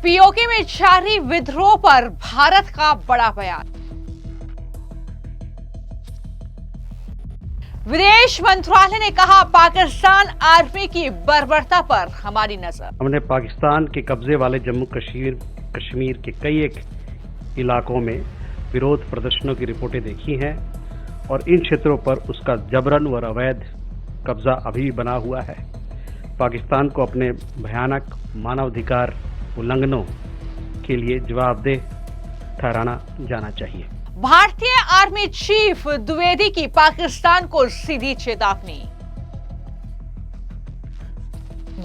PoK में जारी विद्रोह पर भारत का बड़ा बयान। विदेश मंत्रालय ने कहा, पाकिस्तान आर्मी की बर्बरता पर हमारी नजर। हमने पाकिस्तान के कब्जे वाले जम्मू कश्मीर के कई एक इलाकों में विरोध प्रदर्शनों की रिपोर्टें देखी हैं और इन क्षेत्रों पर उसका जबरन और अवैध कब्जा अभी भी बना हुआ है। पाकिस्तान को अपने भयानक मानवाधिकार उल्लंघनों के लिए जवाबदेह ठहराना जाना चाहिए। भारतीय आर्मी चीफ द्विवेदी की पाकिस्तान को सीधी चेतावनी।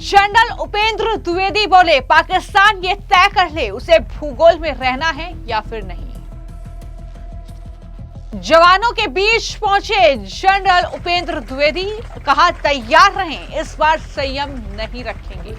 जनरल उपेंद्र द्विवेदी बोले, पाकिस्तान ये तय कर ले उसे भूगोल में रहना है या फिर नहीं। जवानों के बीच पहुंचे जनरल उपेंद्र द्विवेदी, कहा तैयार रहें, इस बार संयम नहीं रखेंगे।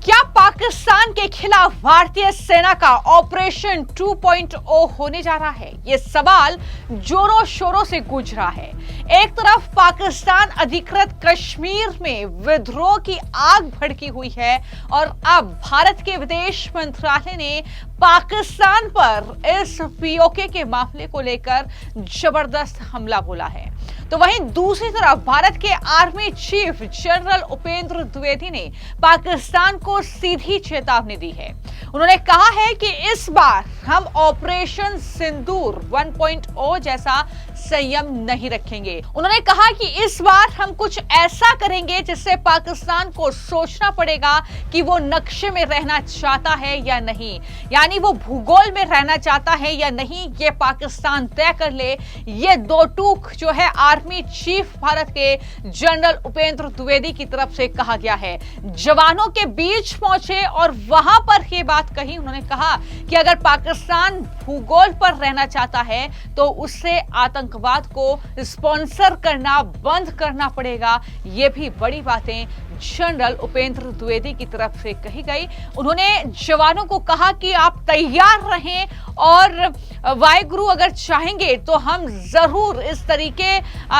क्या पाकिस्तान के खिलाफ भारतीय सेना का ऑपरेशन 2.0 होने जा रहा है? ये सवाल जोरों शोरों से गूंज रहा है। एक तरफ पाकिस्तान अधिकृत कश्मीर में विद्रोह की आग भड़की हुई है और अब भारत के विदेश मंत्रालय ने पाकिस्तान पर इस पीओके के मामले को लेकर जबरदस्त हमला बोला है। तो वहीं दूसरी तरफ भारत के army chief general Upendra Dwivedi ने पाकिस्तान को सीधी चेतावनी दी है। उन्होंने कहा है कि इस बार हम ऑपरेशन सिंदूर 1.0 जैसा संयम नहीं रखेंगे। उन्होंने कहा कि इस बार हम कुछ ऐसा करेंगे जिससे पाकिस्तान को सोचना पड़ेगा कि वो नक्शे में रहना चाहता है या नहीं, यानी वो भूगोल में रहना चाहता है या नहीं, ये पाकिस्तान तय कर ले। ये दो टूक जो है आर्मी चीफ भारत के जनरल उपेंद्र द्विवेदी की तरफ से कहा गया है। जवानों के बीच पहुंचे और वहां पर यह बात कही। उन्होंने कहा कि अगर पाकिस्तान भूगोल पर रहना चाहता है तो उससे आतंकवाद को स्पॉन्सर करना बंद करना पड़ेगा। ये भी बड़ी बातें जनरल उपेंद्र द्विवेदी की तरफ से कही गई। उन्होंने जवानों को कहा कि आप तैयार रहें और वायुगुरु अगर चाहेंगे तो हम जरूर इस तरीके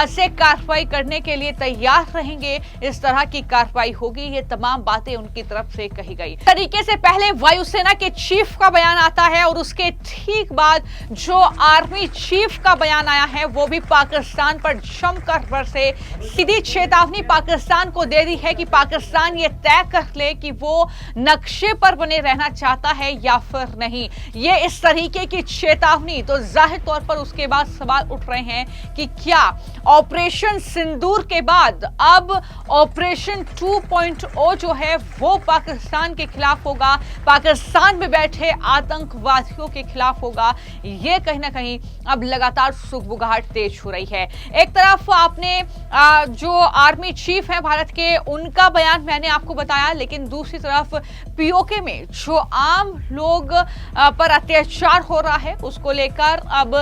से कार्रवाई करने के लिए तैयार रहेंगे। इस तरह की कार्रवाई होगी, ये तमाम बातें उनकी तरफ से कही गई। तरीके से पहले वायुसेना के चीफ का बयान आता है और उसके ठीक बाद जो आर्मी चीफ का बयान आया है वो भी पाकिस्तान पर जमकर बरसे। सीधी चेतावनी पाकिस्तान को दे दी है कि पाकिस्तान ये तय कर ले कि वो नक्शे पर बने रहना चाहता है या फिर नहीं। ये इस तरीके की चेतावनी, तो जाहिर तौर पर उसके बाद सवाल उठ रहे हैं कि क्या ऑपरेशन सिंदूर के बाद अब ऑपरेशन 2.0 जो है वो पाकिस्तान के खिलाफ होगा, पाकिस्तान में बैठे आतंकवादियों के खिलाफ होगा। ये कहीं ना कहीं अब लगातार सुगबुगाहट तेज हो रही है। एक तरफ आपने जो आर्मी चीफ है भारत के, उनका बयान मैंने आपको बताया, लेकिन दूसरी तरफ पीओके में जो आम लोग पर अत्याचार हो रहा है उसको लेकर अब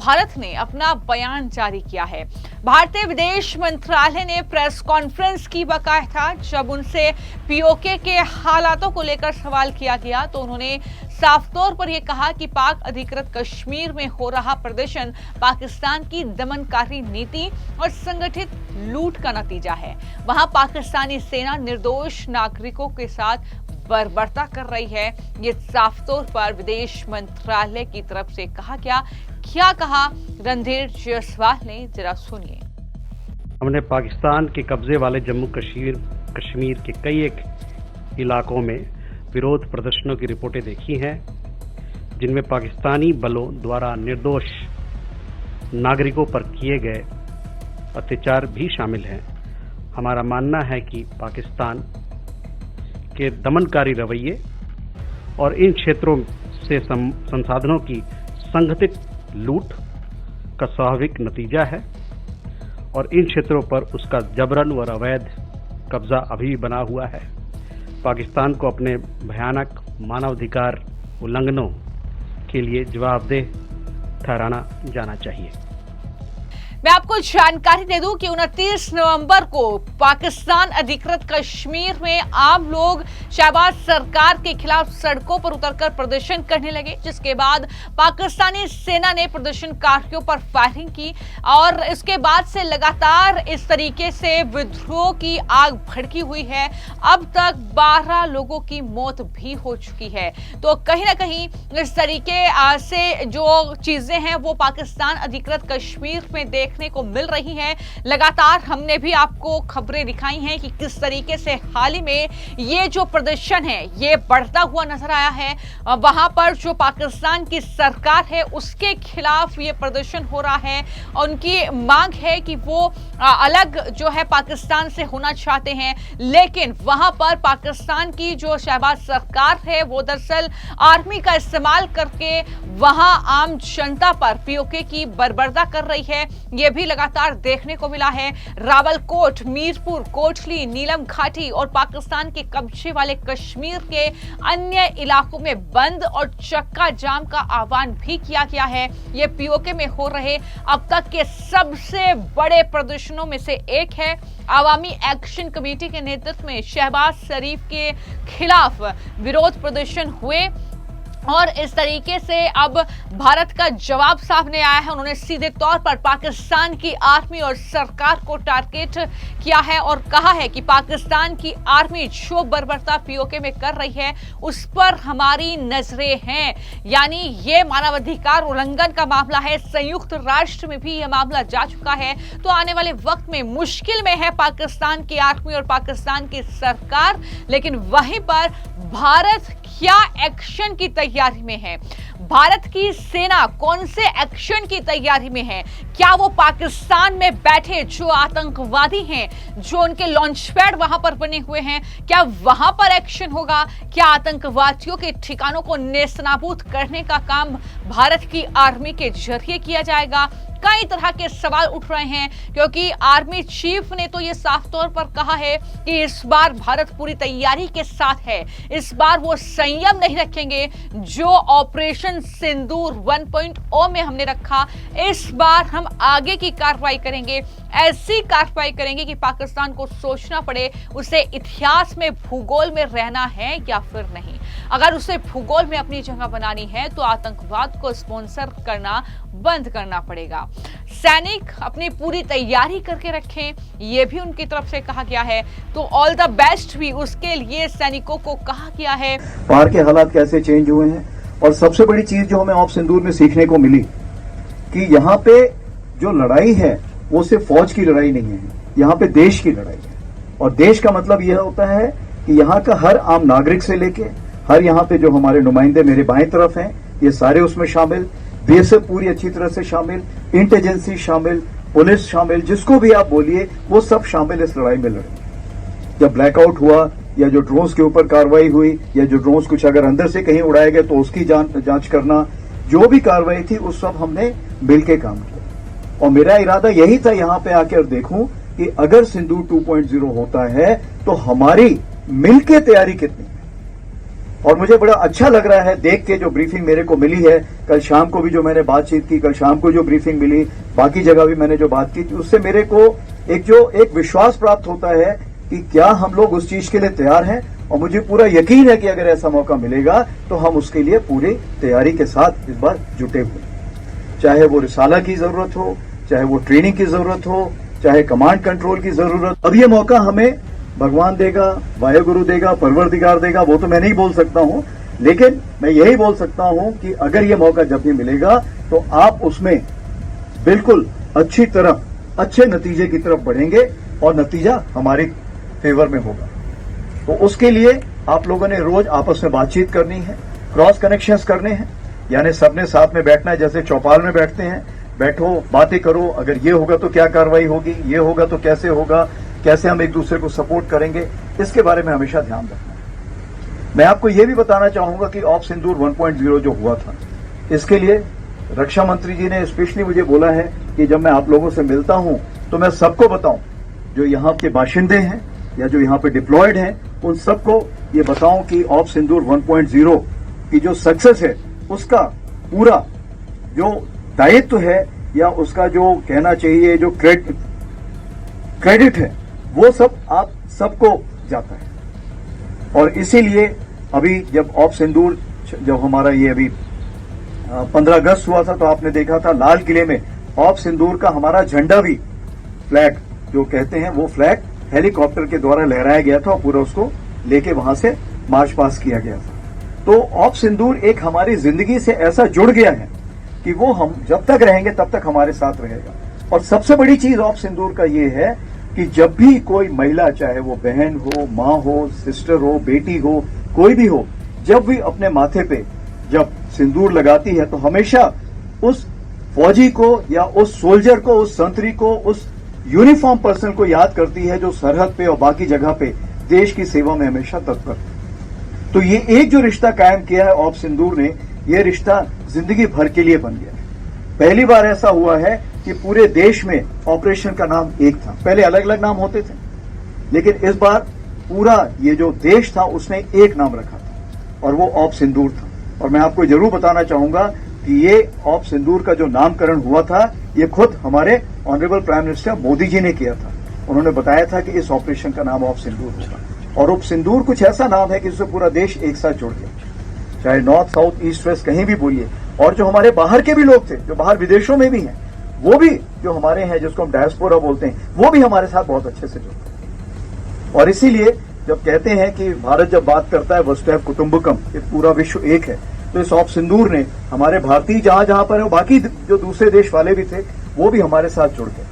भारत ने अपना बयान जारी किया है। भारतीय विदेश मंत्रालय ने प्रेस कॉन्फ्रेंस की बाकायदा, जब उनसे पीओके के हालातों को लेकर सवाल किया गया तो उन्होंने साफ तौर पर यह कहा कि पाक अधिकृत कश्मीर में हो रहा प्रदर्शन पाकिस्तान की दमनकारी नीति और संगठित लूट का नतीजा है। वहां पाकिस्तानी सेना निर्दोष नागरिकों के साथ बर्बरता कर रही है। ये साफ तौर पर विदेश मंत्रालय की तरफ से कहा गया। क्या कहा रणधीर जायसवाल ने, जरा सुनिए। हमने पाकिस्तान के कब्जे वाले जम्मू कश्मीर के कई एक इलाकों में विरोध प्रदर्शनों की रिपोर्टें देखी हैं जिनमें पाकिस्तानी बलों द्वारा निर्दोष नागरिकों पर किए गए अत्याचार भी शामिल हैं। हमारा मानना है कि पाकिस्तान के दमनकारी रवैये और इन क्षेत्रों से संसाधनों की संगठित लूट का स्वाभाविक नतीजा है और इन क्षेत्रों पर उसका जबरन और अवैध कब्जा अभी भी बना हुआ है। पाकिस्तान को अपने भयानक मानवाधिकार उल्लंघनों के लिए जवाबदेह ठहराना जाना चाहिए। मैं आपको जानकारी दे दूं कि 29 नवंबर को पाकिस्तान अधिकृत कश्मीर में आम लोग शहबाज सरकार के खिलाफ सड़कों पर उतरकर प्रदर्शन करने लगे, जिसके बाद पाकिस्तानी सेना ने प्रदर्शनकारियों पर फायरिंग की और इसके बाद से लगातार इस तरीके से विद्रोह की आग भड़की हुई है। अब तक 12 लोगों की मौत भी हो चुकी है। तो कहीं ना कहीं इस तरीके से जो चीजें हैं वो पाकिस्तान अधिकृत कश्मीर में देखने को मिल रही हैं। लगातार हमने भी आपको खबरें दिखाई हैं कि किस तरीके से हाल ही में ये जो प्रदर्शन है ये बढ़ता हुआ नजर आया है। वहां पर जो पाकिस्तान की सरकार है उसके खिलाफ ये प्रदर्शन हो रहा है। उनकी मांग है कि वो अलग जो है पाकिस्तान से होना चाहते हैं, लेकिन वहां पर पाकिस्तान की जो शहबाज सरकार है वो दरअसल आर्मी का इस्तेमाल करके वहां आम जनता पर पीओके की बर्बरता कर रही है। यह भी लगातार देखने को मिला है। रावलकोट, मीरपुर, कोटली, नीलम घाटी और पाकिस्तान के कब्जे वाले कश्मीर के अन्य इलाकों में बंद और चक्का जाम का आह्वान भी किया गया है। ये पीओके में हो रहे अब तक के सबसे बड़े प्रदर्शनों में से एक है। आवामी एक्शन कमेटी के नेतृत्व में शहबाज शरीफ के खिलाफ विरोध प्रदर्शन हुए और इस तरीके से अब भारत का जवाब सामने आया है। उन्होंने सीधे तौर पर पाकिस्तान की आर्मी और सरकार को टारगेट किया है और कहा है कि पाकिस्तान की आर्मी जो बर्बरता पीओके में कर रही है उस पर हमारी नजरें हैं। यानी ये मानवाधिकार उल्लंघन का मामला है। संयुक्त राष्ट्र में भी यह मामला जा चुका है। तो आने वाले वक्त में मुश्किल में है पाकिस्तान की आर्मी और पाकिस्तान की सरकार, लेकिन वहीं पर भारत क्या एक्शन की तैयारी में है? भारत की सेना कौन से एक्शन की तैयारी में है? क्या वो पाकिस्तान में बैठे जो आतंकवादी हैं, जो उनके लॉन्च पैड वहां पर बने हुए हैं, क्या वहां पर एक्शन होगा? क्या आतंकवादियों के ठिकानों को नेस्तनाबूद करने का काम भारत की आर्मी के जरिए किया जाएगा? कई तरह के सवाल उठ रहे हैं, क्योंकि आर्मी चीफ ने तो ये साफ तौर पर कहा है कि इस बार भारत पूरी तैयारी के साथ है। इस बार वो संयम नहीं रखेंगे जो ऑपरेशन सिंदूर 1.0 में हमने रखा। इस बार हम आगे की कार्रवाई करेंगे, ऐसी कार्रवाई करेंगे कि पाकिस्तान को सोचना पड़े उसे इतिहास में, भूगोल में रहना है या फिर नहीं। अगर उसे भूगोल में अपनी जगह बनानी है तो आतंकवाद को स्पॉन्सर करना बंद करना पड़ेगा। सैनिक अपनी पूरी तैयारी करके रखें, यह भी उनकी तरफ से कहा गया है। तो ऑल द बेस्ट भी उसके लिए सैनिकों को कहा गया है। पार के हालात कैसे चेंज हुए हैं, और सबसे बड़ी चीज जो हमें ऑफ सिंदूर में सीखने को मिली कि यहाँ पे जो लड़ाई है वो सिर्फ फौज की लड़ाई नहीं है, यहाँ पे देश की लड़ाई है। और देश का मतलब यह होता है कि यहाँ का हर आम नागरिक से लेके हर यहाँ पे जो हमारे नुमाइंदे मेरे बाएं तरफ हैं, ये सारे उसमें शामिल, बीएसएफ पूरी अच्छी तरह से शामिल, इंटेलिजेंसी शामिल, पुलिस शामिल, जिसको भी आप बोलिए वो सब शामिल इस लड़ाई में लड़े। जब ब्लैकआउट हुआ या जो ड्रोन्स के ऊपर कार्रवाई हुई या जो ड्रोन्स कुछ अगर अंदर से कहीं उड़ाए गए तो उसकी जांच करना, जो भी कार्रवाई थी उस सब हमने मिलकर काम किया। और मेरा इरादा यही था यहाँ पे आकर देखूं कि अगर सिंदूर 2.0 होता है तो हमारी मिलके तैयारी कितनी है। और मुझे बड़ा अच्छा लग रहा है देख के जो ब्रीफिंग मेरे को मिली है, कल शाम को भी जो मैंने बातचीत की, कल शाम को जो ब्रीफिंग मिली, बाकी जगह भी मैंने जो बात की, उससे मेरे को एक विश्वास प्राप्त होता है कि क्या हम लोग उस चीज के लिए तैयार हैं। और मुझे पूरा यकीन है कि अगर ऐसा मौका मिलेगा तो हम उसके लिए पूरी तैयारी के साथ इस बार जुटे हुए, चाहे वो रिसाला की जरूरत हो, चाहे वो ट्रेनिंग की जरूरत हो, चाहे कमांड कंट्रोल की जरूरत। अब ये मौका हमें भगवान देगा, वायुगुरु देगा, परवरदिगार देगा, वो तो मैं नहीं बोल सकता हूं, लेकिन मैं यही बोल सकता हूं कि अगर ये मौका जब भी मिलेगा तो आप उसमें बिल्कुल अच्छी तरह, अच्छे नतीजे की तरफ बढ़ेंगे और नतीजा हमारे फेवर में होगा। तो उसके लिए आप लोगों ने रोज आपस में बातचीत करनी है, क्रॉस कनेक्शंस करने हैं, यानी सबने साथ में बैठना है, जैसे चौपाल में बैठते हैं, बैठो, बातें करो, अगर ये होगा तो क्या कार्रवाई होगी, ये होगा तो कैसे होगा, कैसे हम एक दूसरे को सपोर्ट करेंगे, इसके बारे में हमेशा ध्यान रखना है। मैं आपको यह भी बताना चाहूंगा कि ऑफ सिंदूर 1.0 जो हुआ था, इसके लिए रक्षा मंत्री जी ने स्पेशली मुझे बोला है कि जब मैं आप लोगों से मिलता हूं तो मैं सबको बताऊं, जो यहाँ के बाशिंदे हैं या जो यहाँ पे डिप्लॉयड हैं, उन सबको ये बताऊं कि ऑफ सिंदूर 1.0 की जो सक्सेस है उसका पूरा जो दायित्व है या उसका जो कहना चाहिए जो क्रेडिट है वो सब आप सबको जाता है। और इसीलिए अभी जब ऑप सिंदूर जब हमारा ये अभी 15 अगस्त हुआ था तो आपने देखा था लाल किले में ऑप सिंदूर का हमारा झंडा भी फ्लैग जो कहते हैं वो फ्लैग हेलीकॉप्टर के द्वारा लहराया गया था और पूरा उसको लेके वहां से मार्च पास किया गया था। तो ऑप सिंदूर एक हमारी जिंदगी से ऐसा जुड़ गया है कि वो हम जब तक रहेंगे तब तक हमारे साथ रहेगा। और सबसे बड़ी चीज ऑप सिंदूर का ये है कि जब भी कोई महिला, चाहे वो बहन हो, माँ हो, सिस्टर हो, बेटी हो, कोई भी हो, जब भी अपने माथे पे जब सिंदूर लगाती है तो हमेशा उस फौजी को या उस सोल्जर को, उस संतरी को, उस यूनिफॉर्म पर्सन को याद करती है जो सरहद पे और बाकी जगह पे देश की सेवा में हमेशा तत्पर है। तो ये एक जो रिश्ता कायम किया है ऑप सिंदूर ने, ये रिश्ता जिंदगी भर के लिए बन गया है। पहली बार ऐसा हुआ है कि पूरे देश में ऑपरेशन का नाम एक था। पहले अलग अलग नाम होते थे, लेकिन इस बार पूरा ये जो देश था उसने एक नाम रखा था और वो ऑप सिंदूर था। और मैं आपको जरूर बताना चाहूंगा कि ये ऑप सिंदूर का जो नामकरण हुआ था ये खुद हमारे honourable prime minister Modi ji ने किया था। उन्होंने बताया था कि इस ऑपरेशन का नाम ऑप सिंदूर होगा। और ऑप सिंदूर कुछ ऐसा नाम है कि जिससे पूरा देश एक साथ जुड़ गया, चाहे नॉर्थ, साउथ, ईस्ट, वेस्ट कहीं भी बोलिए। और जो हमारे बाहर के भी लोग थे, जो बाहर विदेशों में भी हैं, वो भी जो हमारे हैं, जिसको हम डायस्पोरा बोलते हैं, वो भी हमारे साथ बहुत अच्छे से जुड़ते हैं। और इसीलिए जब कहते हैं कि भारत जब बात करता है वसुधैव कुटुंबकम, ये पूरा विश्व एक है, तो इस ऑप सिंदूर ने हमारे भारतीय जहां जहां पर है, बाकी जो दूसरे देश वाले भी थे वो भी हमारे साथ जुड़ गए।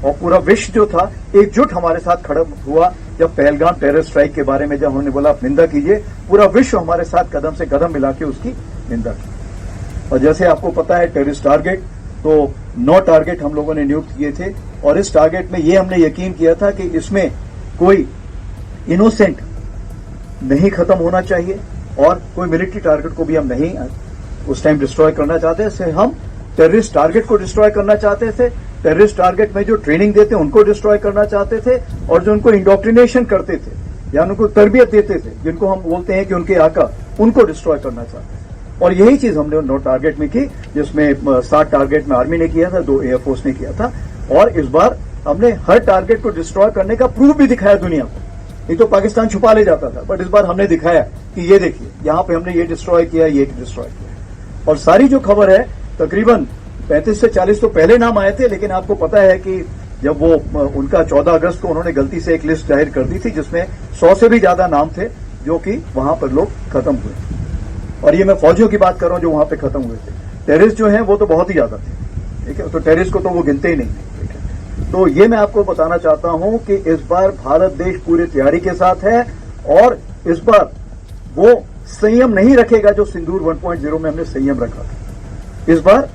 और पूरा विश्व जो था एकजुट हमारे साथ खड़ा हुआ। जब पहलगाम टेरर स्ट्राइक के बारे में जब हमने बोला आप निंदा कीजिए, पूरा विश्व हमारे साथ कदम से कदम मिला के उसकी निंदा की। और जैसे आपको पता है टेररिस्ट टारगेट, तो 9 टारगेट हम लोगों ने नियुक्त किए थे और इस टारगेट में ये हमने यकीन किया था कि इसमें कोई इनोसेंट नहीं खत्म होना चाहिए और कोई मिलिट्री टारगेट को भी हम नहीं उस टाइम डिस्ट्रॉय करना चाहते थे। हम टेररिस्ट टारगेट को डिस्ट्रॉय करना चाहते थे, टेररिस्ट टारगेट में जो ट्रेनिंग देते उनको डिस्ट्रॉय करना चाहते थे और जो उनको इंडोक्ट्रिनेशन करते थे या उनको तरबियत देते थे, जिनको हम बोलते हैं कि उनके आका, उनको डिस्ट्रॉय करना चाहते थे। और यही चीज हमने 9 टारगेट में की, जिसमें 7 टारगेट में आर्मी ने किया था, 2 एयरफोर्स ने किया था। और इस बार हमने हर टारगेट को डिस्ट्रॉय करने का प्रूफ भी दिखाया दुनिया को। नहीं तो पाकिस्तान छुपा ले जाता था, बट इस बार हमने दिखाया कि ये देखिए यहां पे हमने ये डिस्ट्रॉय किया, ये डिस्ट्रॉय किया। और सारी जो खबर है तकरीबन 35 से 40 तो पहले नाम आए थे, लेकिन आपको पता है कि जब वो उनका 14 अगस्त को उन्होंने गलती से एक लिस्ट जाहिर कर दी थी जिसमें 100 से भी ज्यादा नाम थे जो कि वहां पर लोग खत्म हुए। और ये मैं फौजियों की बात कर रहा हूं जो वहां पे खत्म हुए थे। टेररिस्ट जो हैं वो तो बहुत ही ज्यादा थे, ठीक है, तो टेररिस्ट को तो वो गिनते ही नहीं थे, ठीक है। तो ये मैं आपको बताना चाहता हूं कि इस बार भारत देश पूरी तैयारी के साथ है और इस बार वो संयम नहीं रखेगा जो सिंदूर 1.0 में हमने संयम रखा था। इस बार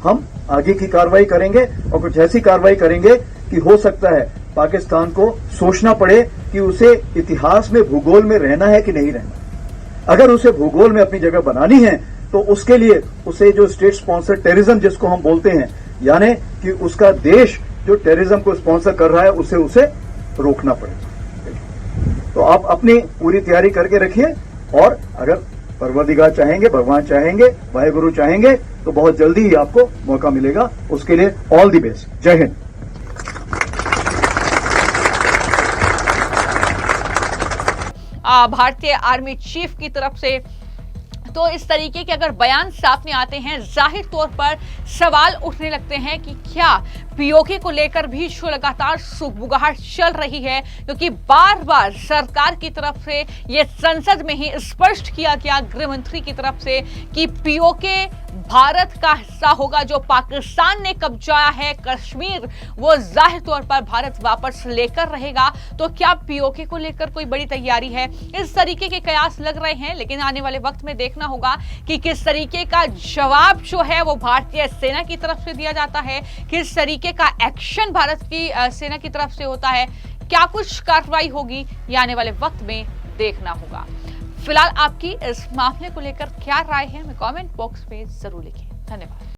हम आगे की कार्रवाई करेंगे और कुछ ऐसी कार्रवाई करेंगे कि हो सकता है पाकिस्तान को सोचना पड़े कि उसे इतिहास में, भूगोल में रहना है कि नहीं रहना। अगर उसे भूगोल में अपनी जगह बनानी है तो उसके लिए उसे जो स्टेट स्पॉन्सर टेररिज्म जिसको हम बोलते हैं, यानी कि उसका देश जो टेररिज्म को स्पॉन्सर कर रहा है उसे रोकना पड़ेगा। तो आप अपनी पूरी तैयारी करके रखिए और अगर परवरदिगार चाहेंगे, भगवान चाहेंगे, वाहेगुरु चाहेंगे तो बहुत जल्दी ही आपको मौका मिलेगा। उसके लिए ऑल द बेस्ट। जय हिंद। भारतीय आर्मी चीफ की तरफ से तो इस तरीके के अगर बयान सामने आते हैं, जाहिर तौर पर सवाल उठने लगते हैं कि क्या पीओके को लेकर भी जो लगातार सुगबुगाहट चल रही है, क्योंकि बार बार सरकार की तरफ से ये संसद में ही स्पष्ट किया गया गृह मंत्री की तरफ से कि पीओके भारत का हिस्सा होगा। जो पाकिस्तान ने कब्जाया है कश्मीर, वो जाहिर तौर पर भारत वापस लेकर रहेगा। तो क्या पीओके को लेकर कोई बड़ी तैयारी है? इस तरीके के कयास लग रहे हैं, लेकिन आने वाले वक्त में देखना होगा कि किस तरीके का जवाब जो है वो भारतीय सेना की तरफ से दिया जाता है, किस तरीके का एक्शन भारत की सेना की तरफ से होता है, क्या कुछ कार्रवाई होगी, ये आने वाले वक्त में देखना होगा। फिलहाल आपकी इस मामले को लेकर क्या राय है, हमें कमेंट बॉक्स में जरूर लिखें। धन्यवाद।